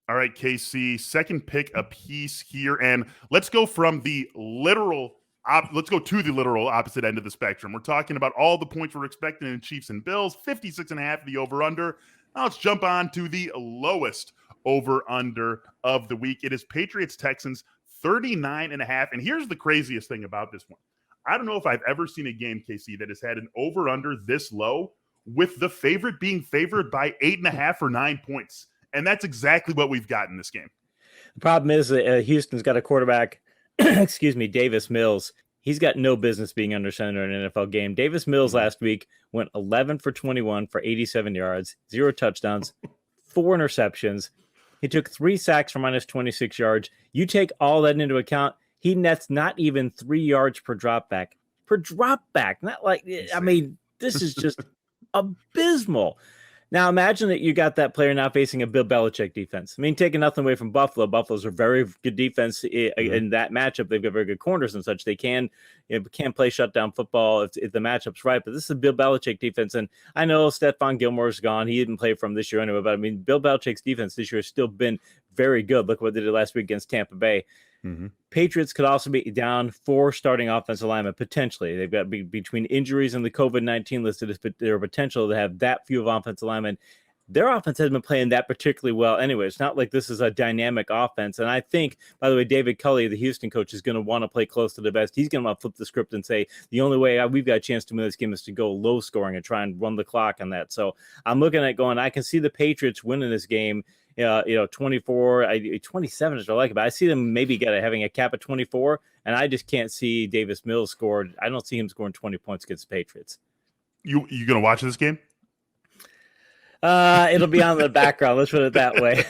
All right, KC, second pick a piece here. And let's go from the literal let's go to the literal opposite end of the spectrum. We're talking about all the points we're expecting in Chiefs and Bills, 56.5 the over-under. Now let's jump on to the lowest over-under of the week. It is Patriots-Texans, 39.5. And here's the craziest thing about this one. I don't know if I've ever seen a game, KC, that has had an over-under this low with the favorite being favored by 8.5 or 9 points. And that's exactly what we've got in this game. The problem is that Houston's got a quarterback, excuse me, Davis Mills. He's got no business being under center in an NFL game. Davis Mills last week went 11 for 21 for 87 yards, 0 touchdowns, 4 interceptions. He took 3 sacks for minus 26 yards. You take all that into account, he nets not even 3 yards per drop back. Per drop back. Not like, I mean, this is just abysmal. Now, imagine that you got that player now facing a Bill Belichick defense. I mean, taking nothing away from Buffalo. Buffalo's a very good defense in that matchup. They've got very good corners and such. They can play shutdown football if the matchup's right. But this is a Bill Belichick defense. And I know Stephon Gilmore's gone. He didn't play from this year anyway. But, I mean, Bill Belichick's defense this year has still been very good. Look what they did last week against Tampa Bay. Mm-hmm. Patriots could also be down 4 starting offensive linemen, potentially. They've got between injuries and the COVID-19 listed as their potential to have that few of offensive linemen. Their offense hasn't been playing that particularly well anyway. It's not like this is a dynamic offense. And I think, by the way, David Culley, the Houston coach, is going to want to play close to the best. He's going to want to flip the script and say, the only way we've got a chance to win this game is to go low scoring and try and run the clock on that. So I'm looking at going, I can see the Patriots winning this game. 24, 27 is what I like, but I see them maybe having a cap of 24, and I just can't see Davis Mills scored. I don't see him scoring 20 points against the Patriots. You going to watch this game? It'll be on the background. Let's put it that way.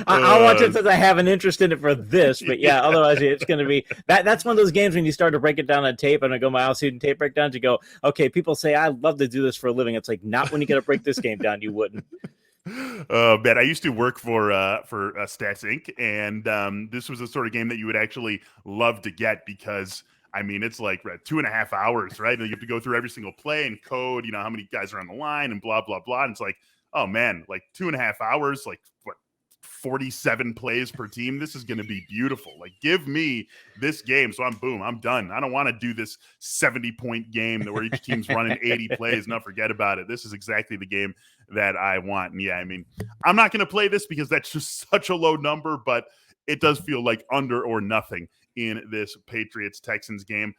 I'll watch it since I have an interest in it for this, but yeah, otherwise it's going to be that's one of those games when you start to break it down on tape and I go my all-season tape breakdowns, you go, okay, people say I love to do this for a living. It's like, not when you got to break this game down, you wouldn't. Man, I used to work for Stats Inc. And this was the sort of game that you would actually love to get because, I mean, it's like 2.5 hours, right? And you have to go through every single play and code, how many guys are on the line and blah, blah, blah. And it's like, oh, man, like 2.5 hours, like what, 47 plays per team. This is going to be beautiful. Like, give me this game. So I'm done. I don't want to do this 70-point game where each team's running 80 plays. No, forget about it. This is exactly the game that I want. And yeah, I mean, I'm not going to play this because that's just such a low number, but it does feel like under or nothing in this Patriots-Texans game.